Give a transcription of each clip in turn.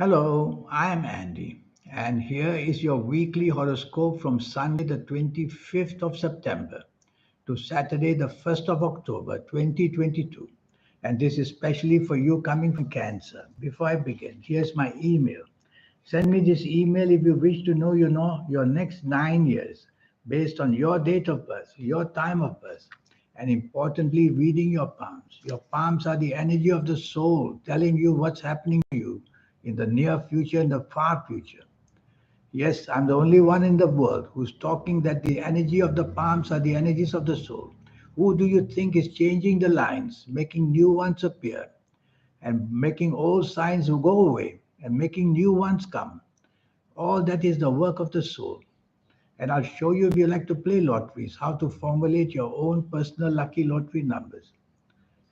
Hello, I am Andy, and here is your weekly horoscope from Sunday, the 25th of September to Saturday, the 1st of October, 2022. And this is especially for you coming from Cancer. Before I begin, here's my email. Send me this email if you wish to know your next 9 years based on your date of birth, your time of birth, and importantly, reading your palms. Your palms are the energy of the soul telling you what's happening to you in the near future and the far future. Yes, I'm the only one in the world who's talking that the energy of the palms are the energies of the soul. Who do you think is changing the lines, making new ones appear, and making old signs go away, and making new ones come? All that is the work of the soul. And I'll show you if you like to play lotteries, how to formulate your own personal lucky lottery numbers.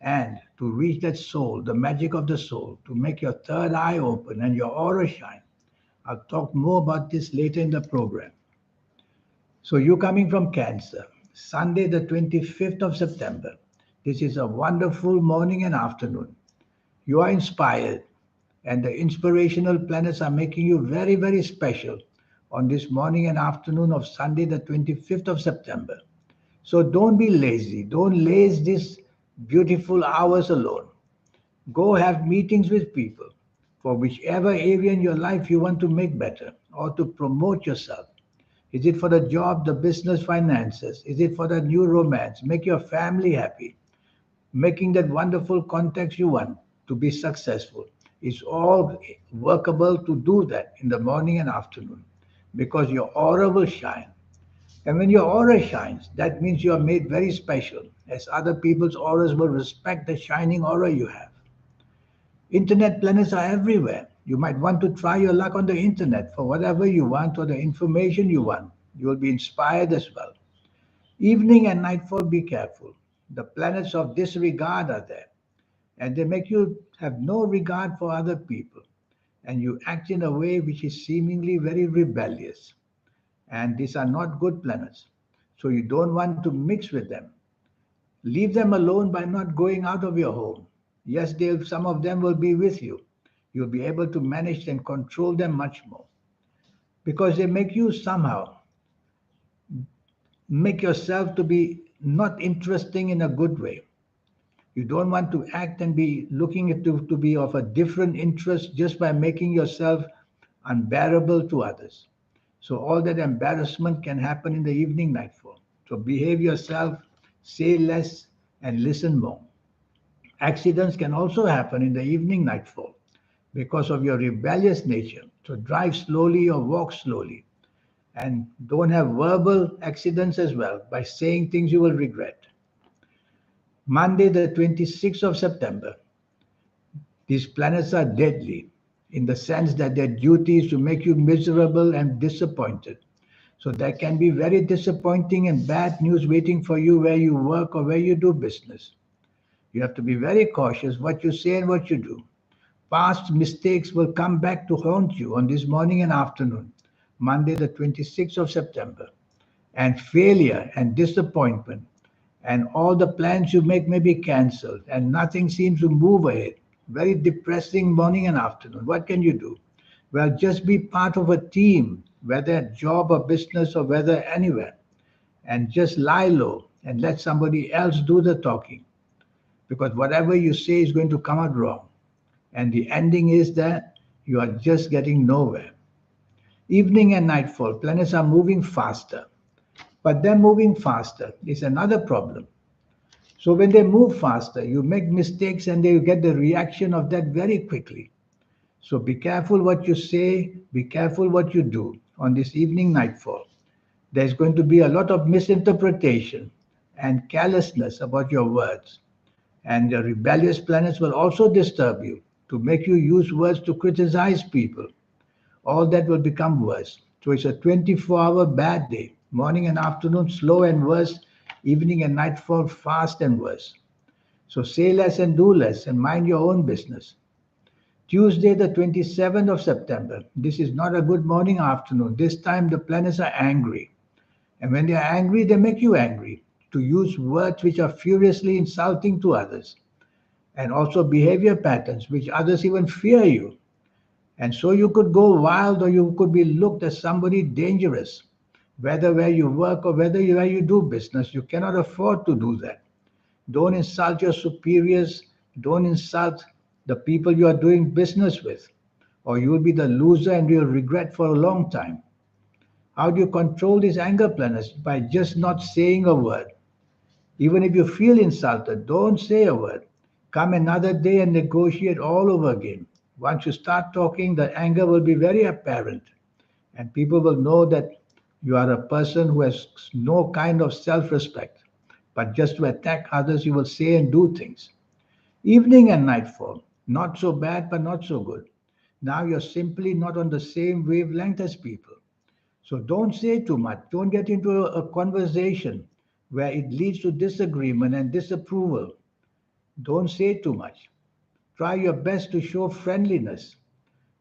And to reach that soul, the magic of the soul, to make your third eye open and your aura shine. I'll talk more about this later in the program. So, you coming from Cancer, Sunday, the 25th of September. This is a wonderful morning and afternoon. You are inspired, and the inspirational planets are making you very, very special on this morning and afternoon of Sunday, the 25th of September. So don't be lazy. Don't laze these beautiful hours alone. Go have meetings with people for whichever area in your life you want to make better or to promote yourself. Is it for the job, the business, finances? Is it for the new romance? Make your family happy, making that wonderful context you want to be successful. It's all workable to do that in the morning and afternoon because your aura will shine. And when your aura shines, that means you are made very special, as other people's auras will respect the shining aura you have. Internet planets are everywhere. You might want to try your luck on the internet for whatever you want or the information you want. You will be inspired as well. Evening and nightfall, be careful. The planets of disregard are there, and they make you have no regard for other people, and you act in a way which is seemingly very rebellious. And these are not good planets. So you don't want to mix with them. Leave them alone by not going out of your home. Yes, some of them will be with you. You'll be able to manage and control them much more because they make you somehow make yourself to be not interesting in a good way. You don't want to act and be looking to be of a different interest just by making yourself unbearable to others. So all that embarrassment can happen in the evening nightfall. So behave yourself, say less, and listen more. Accidents can also happen in the evening nightfall because of your rebellious nature. So drive slowly or walk slowly. And don't have verbal accidents as well by saying things you will regret. Monday, the 26th of September. These planets are deadly in the sense that their duty is to make you miserable and disappointed. So there can be very disappointing and bad news waiting for you where you work or where you do business. You have to be very cautious what you say and what you do. Past mistakes will come back to haunt you on this morning and afternoon, Monday, the 26th of September. And failure and disappointment and all the plans you make may be cancelled and nothing seems to move ahead. Very depressing morning and afternoon. What can you do? Well, just be part of a team, whether at job or business or whether anywhere, and just lie low and let somebody else do the talking because whatever you say is going to come out wrong. And the ending is that you are just getting nowhere. Evening and nightfall, planets are moving faster, but them moving faster is another problem. So when they move faster, you make mistakes and they get the reaction of that very quickly. So be careful what you say, be careful what you do on this evening nightfall. There's going to be a lot of misinterpretation and carelessness about your words. And the rebellious planets will also disturb you to make you use words to criticize people. All that will become worse. So it's a 24-hour bad day. Morning and afternoon, slow and worse. Evening and nightfall, fast and worse. So say less and do less and mind your own business. Tuesday, the 27th of September. This is not a good morning or afternoon. This time the planets are angry. And when they are angry, they make you angry to use words which are furiously insulting to others and also behavior patterns which others even fear you. And so you could go wild or you could be looked as somebody dangerous. Whether where you work or where you do business, you cannot afford to do that. Don't insult your superiors. Don't insult the people you are doing business with, or you will be the loser and you'll regret for a long time. How do you control these anger planners? By just not saying a word. Even if you feel insulted, don't say a word. Come another day and negotiate all over again. Once you start talking, the anger will be very apparent, and people will know that you are a person who has no kind of self respect. But just to attack others, you will say and do things. Evening and nightfall, not so bad, but not so good. Now you're simply not on the same wavelength as people. So don't say too much. Don't get into a conversation where it leads to disagreement and disapproval. Don't say too much. Try your best to show friendliness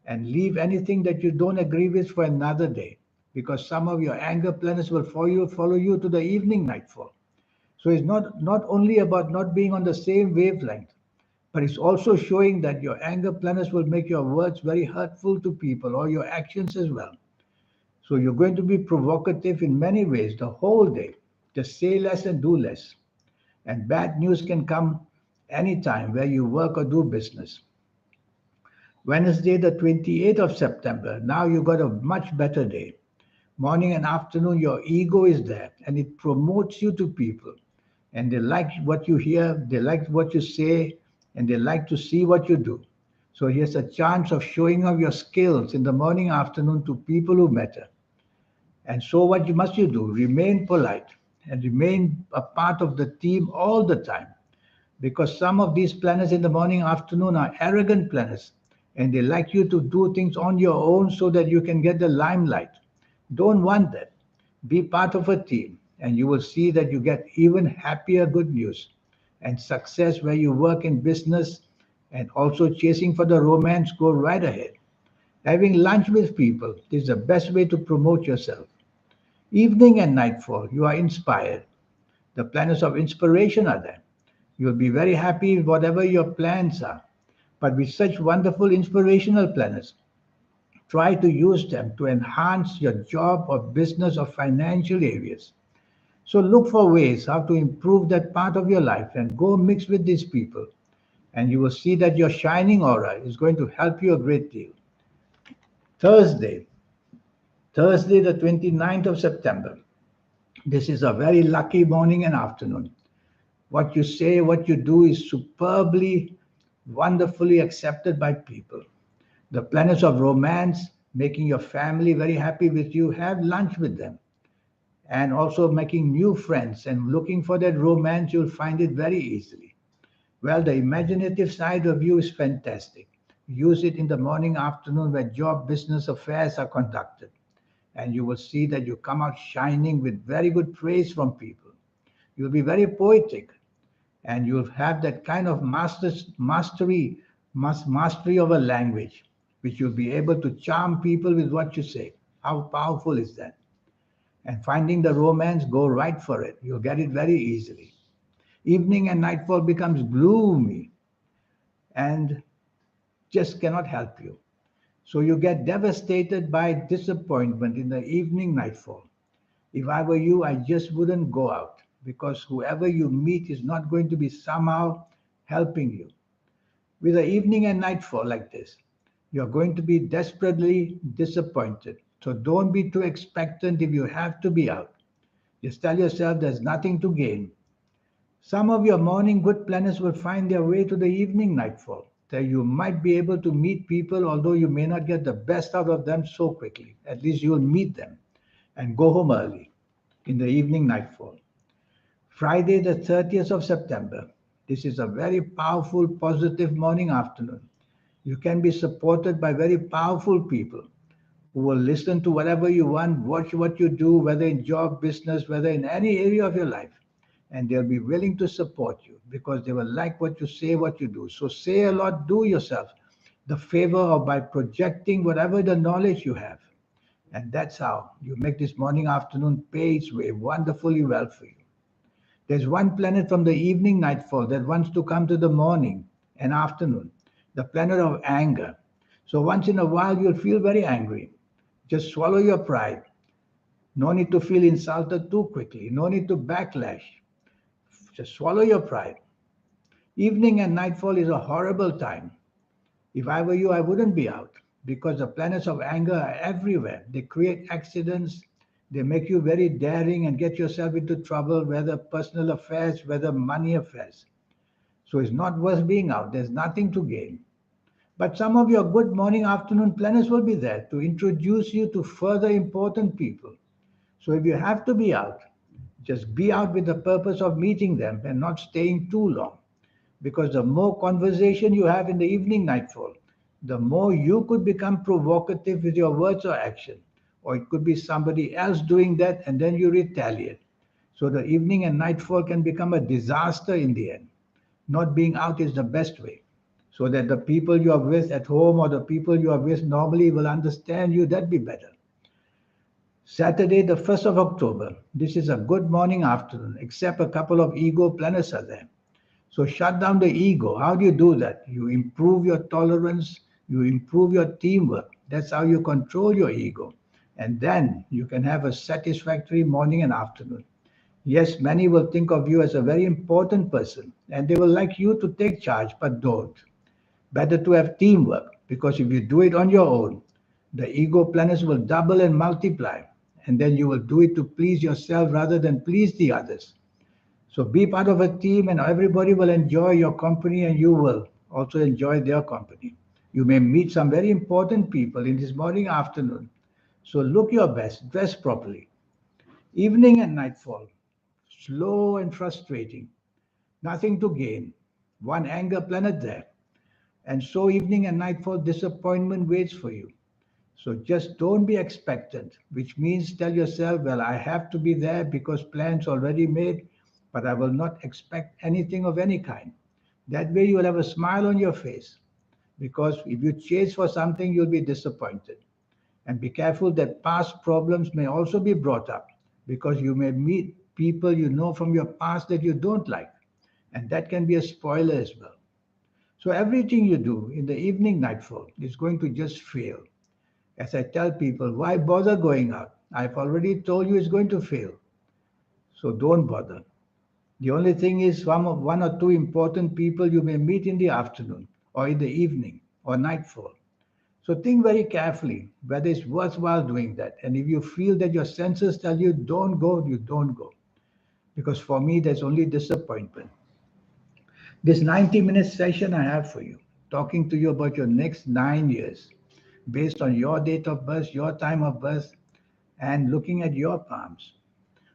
and leave anything that you don't agree with for another day, because some of your anger planners will follow you to the evening nightfall. So it's not only about not being on the same wavelength, but it's also showing that your anger planners will make your words very hurtful to people or your actions as well. So you're going to be provocative in many ways the whole day. Just say less and do less. And bad news can come anytime where you work or do business. Wednesday, the 28th of September. Now you got a much better day. Morning and afternoon, your ego is there and it promotes you to people. And they like what you hear, they like what you say, and they like to see what you do. So here's a chance of showing off your skills in the morning, afternoon to people who matter. And so what must you do? Remain polite and remain a part of the team all the time. Because some of these planners in the morning, afternoon are arrogant planners and they like you to do things on your own so that you can get the limelight. Don't want that. Be part of a team and you will see that you get even happier good news and success where you work in business and also chasing for the romance. Go right ahead. Having lunch with people is the best way to promote yourself. Evening and nightfall, you are inspired. The planets of inspiration are there. You'll be very happy with whatever your plans are. But with such wonderful inspirational planets, try to use them to enhance your job or business or financial areas. So look for ways how to improve that part of your life and go mix with these people. And you will see that your shining aura is going to help you a great deal. Thursday, Thursday, the 29th of September. This is a very lucky morning and afternoon. What you say, what you do is superbly, wonderfully accepted by people. The planets of romance, making your family very happy with you, have lunch with them. And also making new friends and looking for that romance, you'll find it very easily. Well, the imaginative side of you is fantastic. Use it in the morning, afternoon, where job, business affairs are conducted. And you will see that you come out shining with very good praise from people. You'll be very poetic and you'll have that kind of mastery of a language, which you'll be able to charm people with what you say. How powerful is that? And finding the romance, go right for it. You'll get it very easily. Evening and nightfall becomes gloomy and just cannot help you. So you get devastated by disappointment in the evening nightfall. If I were you, I just wouldn't go out because whoever you meet is not going to be somehow helping you. With the evening and nightfall like this, you're going to be desperately disappointed. So don't be too expectant if you have to be out. Just tell yourself there's nothing to gain. Some of your morning good planners will find their way to the evening nightfall. That you might be able to meet people, although you may not get the best out of them so quickly. At least you'll meet them and go home early in the evening nightfall. Friday, the 30th of September. This is a very powerful, positive morning afternoon. You can be supported by very powerful people who will listen to whatever you want, watch what you do, whether in job, business, whether in any area of your life. And they'll be willing to support you because they will like what you say, what you do. So say a lot, do yourself the favor of by projecting whatever the knowledge you have. And that's how you make this morning afternoon pay its way wonderfully well for you. There's one planet from the evening nightfall that wants to come to the morning and afternoon, the planet of anger. So once in a while, you'll feel very angry. Just swallow your pride. No need to feel insulted too quickly. No need to backlash. Just swallow your pride. Evening and nightfall is a horrible time. If I were you, I wouldn't be out because the planets of anger are everywhere. They create accidents, they make you very daring and get yourself into trouble, whether personal affairs, whether money affairs. So it's not worth being out. There's nothing to gain. But some of your good morning, afternoon planets will be there to introduce you to further important people. So if you have to be out, just be out with the purpose of meeting them and not staying too long. Because the more conversation you have in the evening nightfall, the more you could become provocative with your words or action. Or it could be somebody else doing that and then you retaliate. So the evening and nightfall can become a disaster in the end. Not being out is the best way. So that the people you are with at home or the people you are with normally will understand you, that'd be better. Saturday, the 1st of October. This is a good morning afternoon, except a couple of ego planets are there. So shut down the ego. How do you do that? You improve your tolerance, you improve your teamwork. That's how you control your ego. And then you can have a satisfactory morning and afternoon. Yes, many will think of you as a very important person and they will like you to take charge, but don't. Better to have teamwork because if you do it on your own, the ego planets will double and multiply. And then you will do it to please yourself rather than please the others. So be part of a team and everybody will enjoy your company and you will also enjoy their company. You may meet some very important people in this morning, afternoon. So look your best, dress properly. Evening and nightfall, slow and frustrating, nothing to gain. One anger planet there. And so evening and nightfall disappointment waits for you. So just don't be expectant, which means tell yourself, well, I have to be there because plans already made, but I will not expect anything of any kind. That way you will have a smile on your face because if you chase for something, you'll be disappointed. And be careful that past problems may also be brought up because you may meet people you know from your past that you don't like. And that can be a spoiler as well. So everything you do in the evening nightfall is going to just fail. As I tell people, why bother going out? I've already told you it's going to fail. So don't bother. The only thing is one or two important people you may meet in the afternoon or in the evening or nightfall. So think very carefully whether it's worthwhile doing that. And if you feel that your senses tell you don't go, you don't go. Because for me, there's only disappointment. This 90-minute session I have for you, talking to you about your next 9 years, based on your date of birth, your time of birth, and looking at your palms.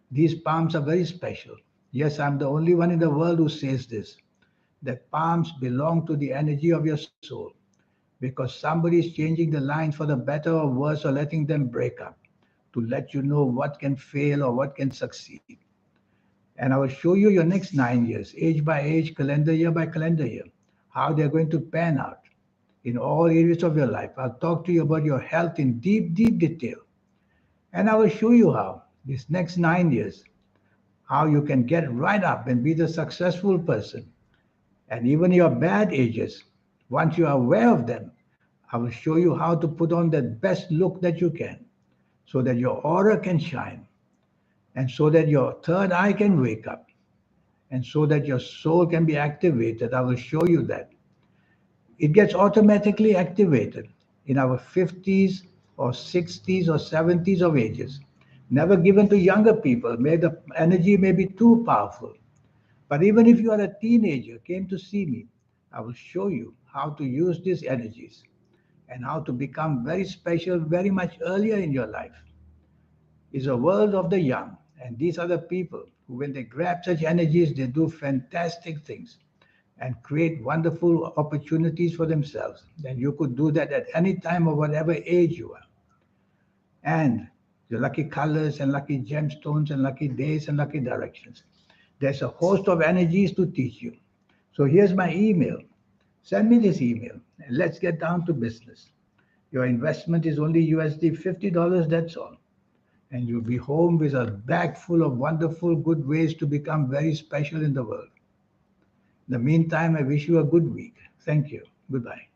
These palms are very special. Yes, I'm the only one in the world who says this, that palms belong to the energy of your soul because somebody is changing the lines for the better or worse or letting them break up to let you know what can fail or what can succeed. And I will show you your next 9 years, age by age, calendar year by calendar year, how they're going to pan out in all areas of your life. I'll talk to you about your health in deep, deep detail. And I will show you how, these next 9 years, how you can get right up and be the successful person. And even your bad ages, once you are aware of them, I will show you how to put on the best look that you can so that your aura can shine and so that your third eye can wake up and so that your soul can be activated. I will show you that. It gets automatically activated in our 50s or 60s or 70s of ages. Never given to younger people. May the energy may be too powerful. But even if you are a teenager, came to see me, I will show you how to use these energies and how to become very special very much earlier in your life. Is a world of the young. And these are the people who, when they grab such energies, they do fantastic things and create wonderful opportunities for themselves. Then you could do that at any time or whatever age you are. And your lucky colors and lucky gemstones and lucky days and lucky directions. There's a host of energies to teach you. So here's my email. Send me this email and let's get down to business. Your investment is only USD $50, that's all. And you'll be home with a bag full of wonderful good ways to become very special in the world. In the meantime, I wish you a good week. Thank you. Goodbye.